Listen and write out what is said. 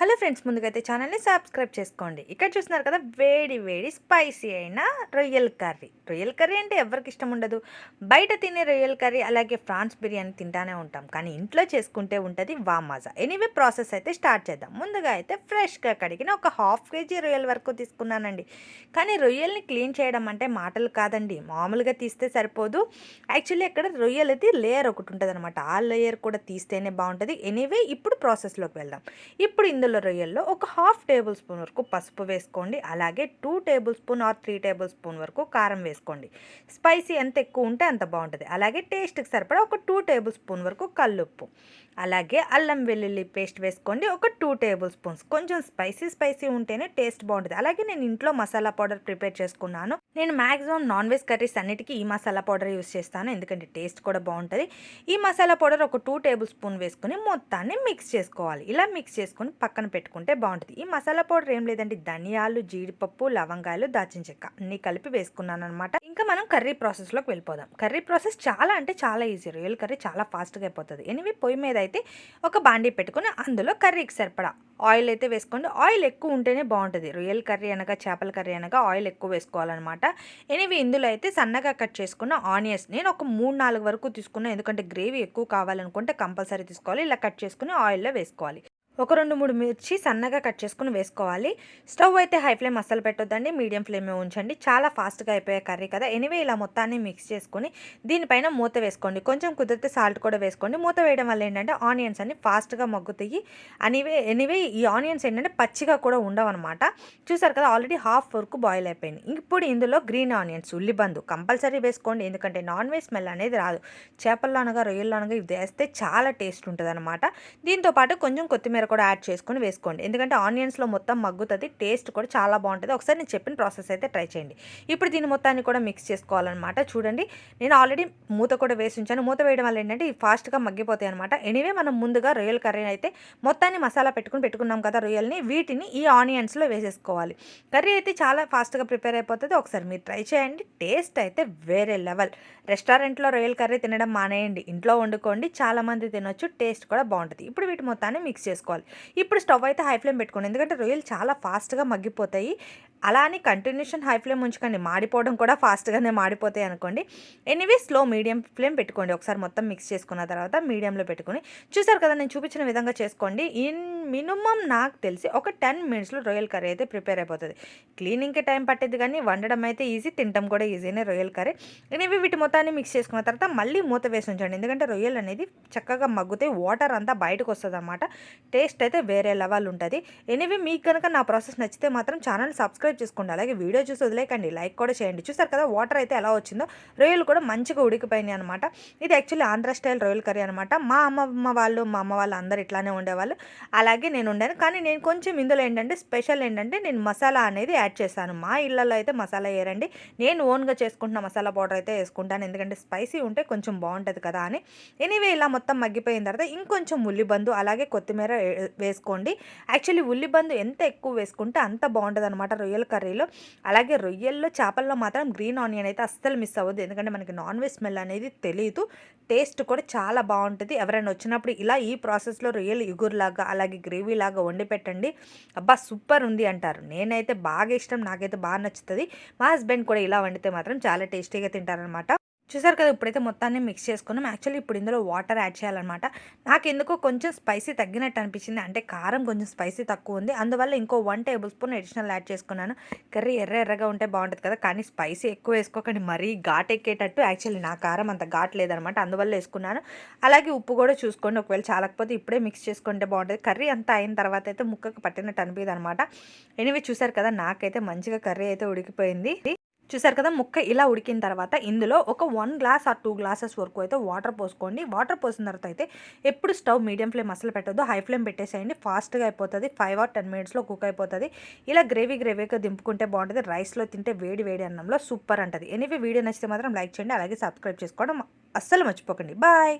Hello friends, ముందుకైతే ఛానల్ని subscribe చేసుకోండి. ఇక్కడ చూస్తున్నారు కదా, వేడి వేడి స్పైసీ అయిన రొయ్యల కర్రీ. రొయ్యల కర్రీ అంటే ఎవరికి ఇష్టం ఉండదు. బయట తినే రొయ్యల కర్రీ అలాగే ఫ్రాన్స్ బిర్యానీ తింటానే ఉంటాం, కానీ ఇంట్లో చేసుకుంటే ఉంటుంది మజా. ఎనీవే ప్రాసెస్ అయితే స్టార్ట్ చేద్దాం. ముందుగా అయితే ఫ్రెష్గా కడిగిన ఒక హాఫ్ కేజీ రొయ్యల వరకు తీసుకున్నానండి. కానీ రొయ్యల్ని క్లీన్ చేయడం అంటే మాటలు కాదండి, మామూలుగా తీస్తే సరిపోదు. యాక్చువల్లీ ఇక్కడ రొయ్యలది లేయర్ ఒకటి ఉంటుంది అనమాట, ఆ లేయర్ కూడా తీస్తేనే బాగుంటుంది. ఎనీవే ఇప్పుడు ప్రాసెస్లోకి వెళ్దాం. ఇప్పుడు ఇందులో రొయ్యల్లో ఒక హాఫ్ టేబుల్ స్పూన్ వరకు పసుపు వేసుకోండి. అలాగే 2 table spoon or 3 table spoon వరకు కారం వేసుకోండి. స్పైసీ ఎంత ఎక్కువ ఉంటే అంత బాగుంటుంది. అలాగే టేస్ట్కి సరిపడా ఒక 2 టేబుల్ స్పూన్ వరకు కల్లుప్పు, అలాగే అల్లం వెల్లుల్లి పేస్ట్ వేసుకోండి ఒక 2 టేబుల్ స్పూన్స్. కొంచెం స్పైసీ ఉంటేనే టేస్ట్ బాగుంటుంది. అలాగే నేను ఇంట్లో మసాలా పౌడర్ ప్రిపేర్ చేసుకున్నాను. నేను మ్యాక్సిమం నాన్ వెజ్ కర్రీస్ అన్నిటికీ ఈ మసాలా పౌడర్ యూస్ చేస్తాను, ఎందుకంటే టేస్ట్ కూడా బాగుంటుంది. ఈ మసాలా పౌడర్ ఒక 2 టేబుల్ స్పూన్ వేసుకుని మొత్తాన్ని మిక్స్ చేసుకోవాలి. ఇలా మిక్స్ చేసుకుని పక్కన పెట్టుకుంటే బాగుంటుంది. ఈ మసాలా పౌడర్ ఏం లేదండి, ధనియాలు, జీడిపప్పు, లవంగాయలు, దాల్చిన చెక్క అన్నీ కలిపి వేసుకున్నాను అనమాట. ఇంకా మనం కర్రీ ప్రాసెస్లోకి వెళ్ళిపోదాం. కర్రీ ప్రాసెస్ చాలా అంటే చాలా ఈజీ. రొయ్యల కర్రీ చాలా ఫాస్ట్గా అయిపోతుంది. ఎనివి పొయ్యి మీద అయితే ఒక బాండీ పెట్టుకుని అందులో కర్రీకి సరిపడా ఆయిల్ అయితే వేసుకోండి. ఆయిల్ ఎక్కువ ఉంటేనే బాగుంటుంది. రొయ్యల కర్రీ అనగా చేపల కర్రీ అనగా ఆయిల్ ఎక్కువ వేసుకోవాలన్నమాట. ఎనివి ఇందులో అయితే సన్నగా కట్ చేసుకున్న ఆనియన్స్ నేను ఒక 3-4 వరకు తీసుకున్నాను, ఎందుకంటే గ్రేవీ ఎక్కువ కావాలనుకుంటే కంపల్సరీ తీసుకోవాలి. ఇలా కట్ చేసుకుని ఆయిల్లో వేసుకోవాలి. ఒక 2-3 మిర్చి సన్నగా కట్ చేసుకుని వేసుకోవాలి. స్టవ్ అయితే హై ఫ్లేమ్ అస్సలు పెట్టొద్దండి, మీడియం ఫ్లేమే ఉంచండి. చాలా ఫాస్ట్గా అయిపోయే కర్రీ కదా. ఎనివే ఇలా మొత్తాన్ని మిక్స్ చేసుకొని దీనిపైన మూత వేసుకోండి. కొంచెం కుదిరితే సాల్ట్ కూడా వేసుకోండి. మూత వేయడం వల్ల ఏంటంటే ఆనియన్స్ అన్ని ఫాస్ట్గా మగ్గుతాయి. ఎనివే ఈ ఆనియన్స్ ఏంటంటే పచ్చిగా కూడా ఉండవన్నమాట. చూసారు కదా, ఆల్రెడీ హాఫ్ వరకు బాయిల్ అయిపోయింది. ఇప్పుడు ఇందులో గ్రీన్ ఆనియన్స్, ఉల్లిబందు కంపల్సరీ వేసుకోండి, ఎందుకంటే నాన్ వెజ్ స్మెల్ అనేది రాదు. చేపల్లో అనగా రొయ్యల్లో అనగా ఇది వేస్తే చాలా టేస్ట్ ఉంటుంది అనమాట. దీంతోపాటు కొంచెం కొత్తిమీర కూడా యాడ్ చేసుకొని వేసుకోండి, ఎందుకంటే ఆనియన్స్లో మొత్తం మగ్గుతుంది. టేస్ట్ కూడా చాలా బాగుంటుంది. ఒకసారి నేను చెప్పిన ప్రాసెస్ అయితే ట్రై చేయండి. ఇప్పుడు దీని మొత్తాన్ని కూడా మిక్స్ చేసుకోవాలన్నమాట. చూడండి, నేను ఆల్రెడీ మూత కూడా వేసి ఉంచాను. మూత వేయడం వల్ల ఏంటంటే ఇవి ఫాస్ట్గా మగ్గిపోతాయి అనమాట. ఎనీవే మనం ముందుగా రొయ్యల కర్రీ అయితే మొత్తాన్ని మసాలా పెట్టుకున్నాం కదా రొయ్యల్ని, వీటిని ఈ ఆనియన్స్లో వేసేసుకోవాలి. కర్రీ అయితే చాలా ఫాస్ట్గా ప్రిపేర్ అయిపోతుంది. ఒకసారి మీరు ట్రై చేయండి, టేస్ట్ అయితే వేరే లెవెల్. రెస్టారెంట్లో రొయ్యల కర్రీ తినడం మానేయండి, ఇంట్లో వండుకోండి, చాలామంది తినొచ్చు, టేస్ట్ కూడా బాగుంటుంది. ఇప్పుడు వీటి మొత్తాన్ని మిక్స్ చేసుకోవాలి. ఇప్పుడు స్టవ్ అయితే హై ఫ్లేమ్ పెట్టుకోండి, ఎందుకంటే రొయ్యలు చాలా ఫాస్ట్గా మగ్గిపోతాయి. అలా అని కంటిన్యూషన్ హై ఫ్లేమ్ ఉంచుకోండి, మాడిపోవడం కూడా ఫాస్ట్గానే మాడిపోతాయి అనుకోండి. ఎనీవే స్లో మీడియం ఫ్లేమ్ పెట్టుకోండి. ఒకసారి మొత్తం మిక్స్ చేసుకున్న తర్వాత మీడియంలో పెట్టుకుని చూసారు కదా, నేను చూపించిన విధంగా చేసుకోండి. మినిమం నాకు తెలిసి ఒక 10 మినిట్స్లో రొయ్యల కర్రీ అయితే ప్రిపేర్ అయిపోతుంది. క్లీనింగ్కి టైం పట్టేది, కానీ వండడం అయితే ఈజీ, తినడం కూడా ఈజీనే రొయ్యల కర్రీ. ఎనీవే వీటి మొత్తాన్ని మిక్స్ చేసుకున్న తర్వాత మళ్ళీ మూత వేసి ఉంచండి, ఎందుకంటే రొయ్యలు అనేది చక్కగా మగ్గుతాయి, వాటర్ అంతా బయటకు వస్తుంది అనమాట. టేస్ట్ అయితే వేరే లెవెల్ ఉంటుంది. ఎనీవే మీకు కనుక నా ప్రాసెస్ నచ్చితే మాత్రం ఛానల్ సబ్స్క్రైబ్ చేసుకోండి, అలాగే వీడియో చూసి వదిలేకండి, లైక్ కూడా చేయండి. చూసారు కదా, వాటర్ అయితే ఎలా వచ్చిందో, రొయ్యలు కూడా మంచిగా ఉడికిపోయినాయి అనమాట. ఇది యాక్చువల్లీ ఆంధ్ర స్టైల్ రొయ్యల కర్రీ అనమాట. మా అమ్మ వాళ్ళు అందరూ ఇట్లానే ఉండేవాళ్ళు, అలాగే నేను ఉండాను. కానీ నేను కొంచెం ఇందులో ఏంటంటే స్పెషల్ ఏంటంటే నేను మసాలా అనేది యాడ్ చేశాను. మా ఇళ్ళల్లో అయితే మసాలా వేయరండి, నేను ఓన్గా చేసుకుంటున్న మసాలా పౌడర్ అయితే వేసుకుంటాను, ఎందుకంటే స్పైసీ ఉంటే కొంచెం బాగుంటుంది కదా అని. ఎనీవే ఇలా మొత్తం మగ్గిపోయిన తర్వాత ఇంకొంచెం ఉల్లిబందు అలాగే కొత్తిమీర వేసుకోండి. యాక్చువల్లీ ఉల్లిబందు ఎంత ఎక్కువ వేసుకుంటే అంత బాగుంటుంది అనమాట రొయ్యల కర్రీలో. అలాగే రొయ్యల్లో, చేపల్లో మాత్రం గ్రీన్ ఆనియన్ అయితే అస్సలు మిస్ అవ్వద్దు, ఎందుకంటే మనకి నాన్ వెజ్ స్మెల్ అనేది తెలియదు. టేస్ట్ కూడా చాలా బాగుంటుంది. ఎవరైనా వచ్చినప్పుడు ఇలా ఈ ప్రాసెస్లో రొయ్యలు ఇగురులాగా అలాగే గ్రేవీ లాగా వండి పెట్టండి, అబ్బా సూపర్ ఉంది అంటారు. నేనైతే బాగా ఇష్టం, నాకైతే బాగా నచ్చుతుంది. మా హస్బెండ్ కూడా ఇలా వండితే మాత్రం చాలా టేస్టీగా తింటారనమాట. చూసారు కదా, ఇప్పుడైతే మొత్తాన్ని మిక్స్ చేసుకున్నాం. యాక్చువల్లీ ఇప్పుడు ఇందులో వాటర్ యాడ్ చేయాలన్నమాట. నాకు ఎందుకో కొంచెం స్పైసీ తగ్గినట్టు అనిపించింది, అంటే కారం కొంచెం స్పైసీ తక్కువ ఉంది, అందువల్ల ఇంకో 1 టేబుల్ స్పూన్ అడిషనల్ యాడ్ చేసుకున్నాను. కర్రీ ఎర్రగా ఉంటే బాగుంటుంది కదా, కానీ స్పైసీ ఎక్కువ వేసుకోకండి, మరీ ఘాట్ ఎక్కేటట్టు. యాక్చువల్లీ నా కారం అంత ఘాట్ లేదనమాట, అందువల్ల వేసుకున్నాను. అలాగే ఉప్పు కూడా చూసుకోండి, ఒకవేళ చాలకపోతే ఇప్పుడే మిక్స్ చేసుకుంటే బాగుంటుంది. కర్రీ అంతా అయిన తర్వాత అయితే ముక్కకు పట్టినట్టు అనిపిది అనమాట. ఎనివే చూసారు కదా, నాకైతే మంచిగా కర్రీ అయితే ఉడికిపోయింది. చూసారు కదా, ముక్క ఇలా ఉడికిన తర్వాత ఇందులో ఒక 1 గ్లాస్ ఆర్ 2 గ్లాసెస్ వరకు అయితే వాటర్ పోసుకోండి. వాటర్ పోసిన తర్వాత అయితే ఎప్పుడు స్టవ్ మీడియం ఫ్లేమ్ అసలు పెట్టొద్దు, హై ఫ్లేమ్ పెట్టేసేయండి, ఫాస్ట్గా అయిపోతుంది. 5 or 10 మినిట్స్లో కుక్ అయిపోతుంది. ఇలా గ్రేవీగా దింపుకుంటే బాగుంటుంది. రైస్లో తింటే వేడి అన్నంలో సూపర్ అంటుంది. ఎనీవే వీడియో నచ్చితే మాత్రం లైక్ చేయండి, అలాగే సబ్స్క్రైబ్ చేసుకోవడం అస్సలు మర్చిపోకండి. బాయ్.